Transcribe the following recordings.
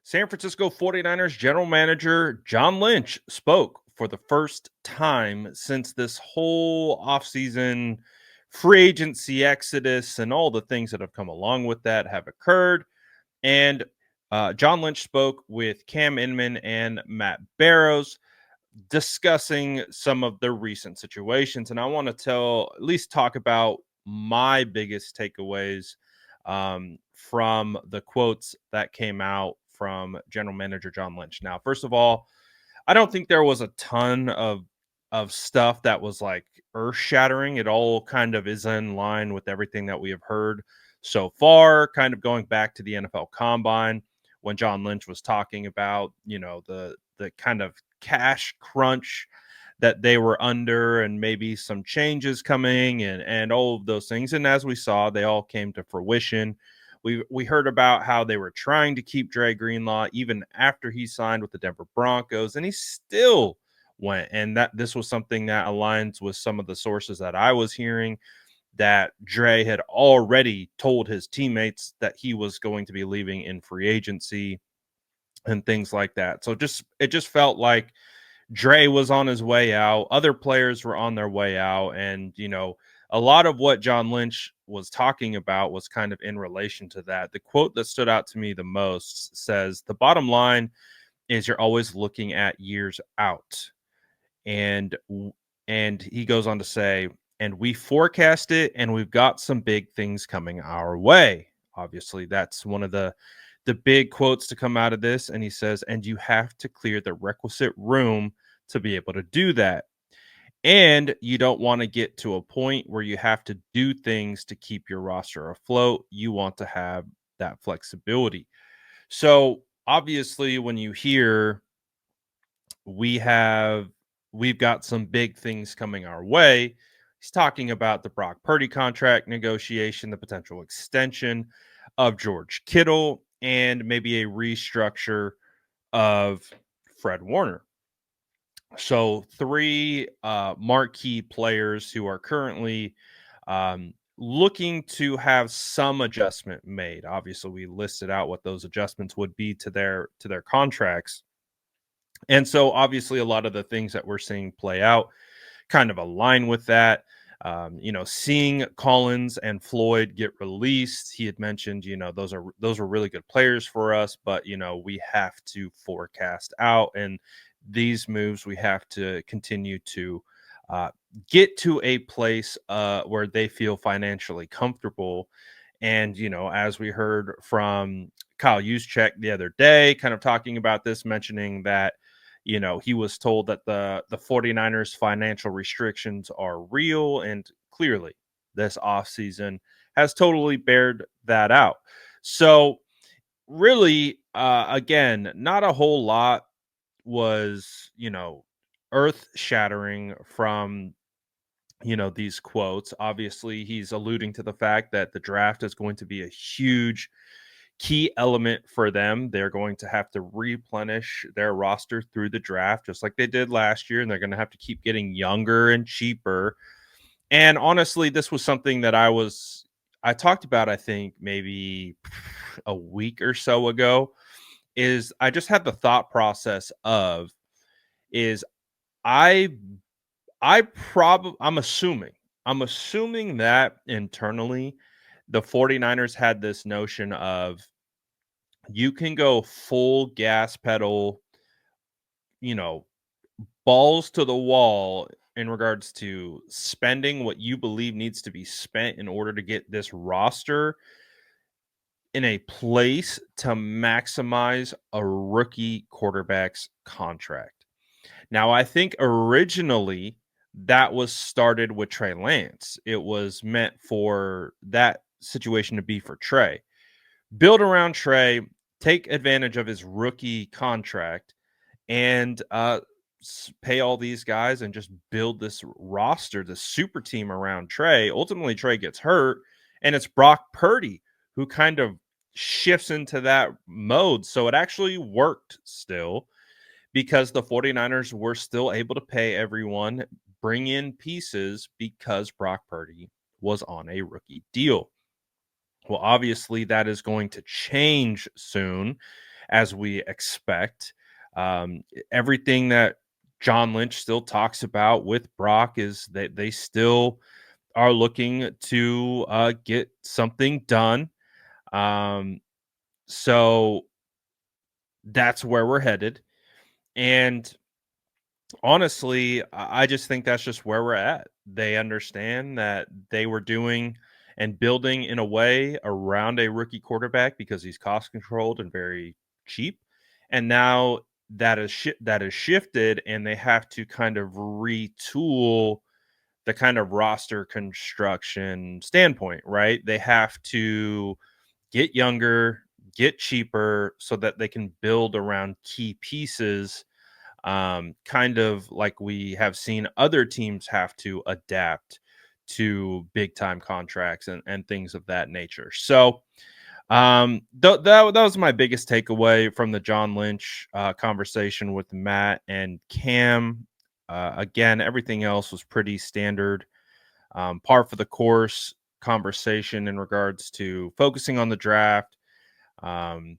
San Francisco 49ers general manager John Lynch spoke for the first time since this whole offseason free agency exodus and all the things that have come along with that have occurred. And John Lynch spoke with Cam Inman and Matt Barrows discussing some of the recent situations. And I want to at least talk about my biggest takeaways from the quotes that came out from general manager John Lynch. Now, first of all, I don't think there was a ton of stuff that was like earth shattering. It all kind of is in line with everything that we have heard so far, kind of going back to the NFL Combine when John Lynch was talking about, the kind of cash crunch that they were under and maybe some changes coming and all of those things. And as we saw, they all came to fruition. We heard about how they were trying to keep Dre Greenlaw even after he signed with the Denver Broncos, and he still went. And that this was something that aligns with some of the sources that I was hearing, that Dre had already told his teammates that he was going to be leaving in free agency and things like that. So it just felt like Dre was on his way out. Other players were on their way out. And, a lot of what John Lynch was talking about was kind of in relation to that. The quote that stood out to me the most says, "The bottom line is you're always looking at years out." And and he goes on to say, "And we forecast it, and we've got some big things coming our way." Obviously, that's one of the big quotes to come out of this. And he says, "And you have to clear the requisite room to be able to do that. And you don't want to get to a point where you have to do things to keep your roster afloat. You want to have that flexibility." So obviously, when you hear we have we've got some big things coming our way, he's talking about the Brock Purdy contract negotiation, the potential extension of George Kittle, and maybe a restructure of Fred Warner. So three marquee players who are currently looking to have some adjustment made. Obviously, we listed out what those adjustments would be to their contracts. And so obviously a lot of the things that we're seeing play out kind of align with that. Seeing Collins and Floyd get released, he had mentioned, those are really good players for us, but we have to forecast out, and these moves we have to continue to uh, get to a place where they feel financially comfortable. And as we heard from Kyle Juszczyk the other day, kind of talking about this, mentioning that he was told that the 49ers financial restrictions are real, and clearly this offseason has totally bared that out. So really, again, not a whole lot was, earth shattering from, these quotes. Obviously, he's alluding to the fact that the draft is going to be a huge key element for them. They're going to have to replenish their roster through the draft, just like they did last year, and they're going to have to keep getting younger and cheaper. And honestly, this was something that I talked about, I think maybe a week or so ago. Is I just had the thought process of is I I'm assuming that internally the 49ers had this notion of you can go full gas pedal, you know, balls to the wall in regards to spending what you believe needs to be spent in order to get this roster in a place to maximize a rookie quarterback's contract. Now, I think originally that was started with Trey Lance. It was meant for that situation to be for Trey. Build around Trey, take advantage of his rookie contract, and pay all these guys and just build this roster, this super team around Trey. Ultimately, Trey gets hurt, and it's Brock Purdy who kind of shifts into that mode. So it actually worked still, because the 49ers were still able to pay everyone, bring in pieces, because Brock Purdy was on a rookie deal. Well, obviously, that is going to change soon as we expect. Everything that John Lynch still talks about with Brock is that they still are looking to get something done. Um, so that's where we're headed. And honestly, I just think that's just where we're at. They understand that they were doing and building in a way around a rookie quarterback because he's cost controlled and very cheap. And now that is shifted, and they have to kind of retool the kind of roster construction standpoint, right? They have to get younger, get cheaper so that they can build around key pieces, kind of like we have seen other teams have to adapt to big time contracts and things of that nature. So that was my biggest takeaway from the John Lynch conversation with Matt and Cam. Again, everything else was pretty standard, par for the course conversation in regards to focusing on the draft, um,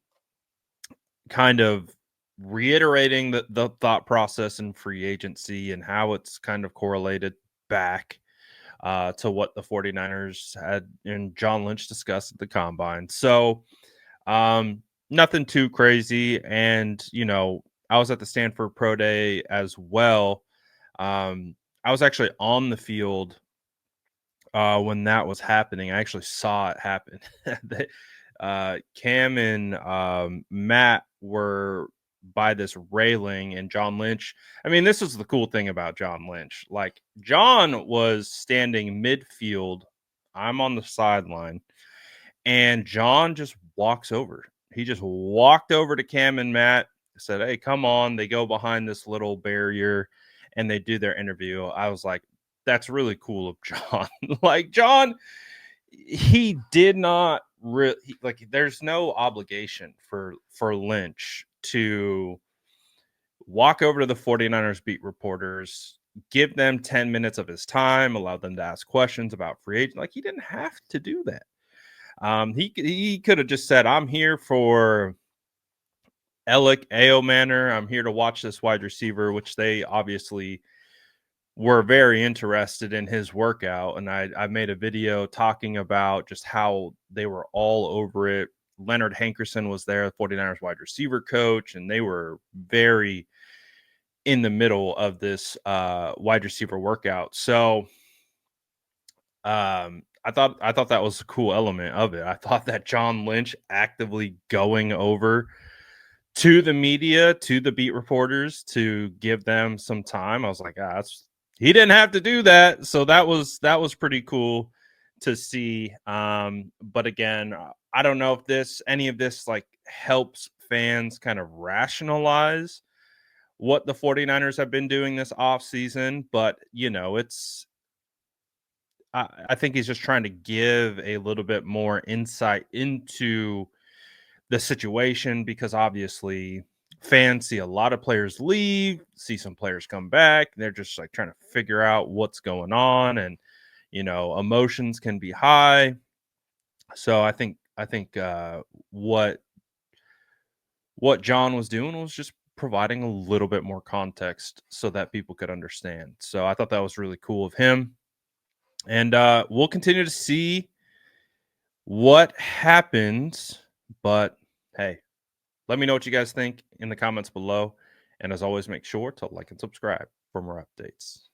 kind of reiterating the thought process in free agency and how it's kind of correlated back to what the 49ers had and John Lynch discussed at the combine. So nothing too crazy. And, I was at the Stanford Pro Day as well. I was actually on the field when that was happening. I actually saw it happen. Cam and Matt were by this railing, and John Lynch. I mean, this is the cool thing about John Lynch. Like, John was standing midfield. I'm on the sideline, and John just walks over. He just walked over to Cam and Matt, said, "Hey, come on." They go behind this little barrier and they do their interview. I was like, that's really cool of John. Like, John, he did not really like, there's no obligation for Lynch to walk over to the 49ers beat reporters, give them 10 minutes of his time, allow them to ask questions about free agent. Like, he didn't have to do that. He could have just said, "I'm here for Alec Manor. I'm here to watch this wide receiver," which they obviously were very interested in his workout. And I made a video talking about just how they were all over it. Leonard Hankerson was there, the 49ers wide receiver coach, and they were very in the middle of this wide receiver workout. So I thought that was a cool element of it. I thought that John Lynch actively going over to the media, to the beat reporters to give them some time. I was like, he didn't have to do that. So that was pretty cool to see. But again, I don't know if any of this like helps fans kind of rationalize what the 49ers have been doing this off season, but I think he's just trying to give a little bit more insight into the situation, because obviously fans see a lot of players leave, see some players come back. They're just like trying to figure out what's going on, and emotions can be high. So I think what John was doing was just providing a little bit more context so that people could understand. So I thought that was really cool of him. And we'll continue to see what happens. But hey, let me know what you guys think in the comments below. And as always, make sure to like and subscribe for more updates.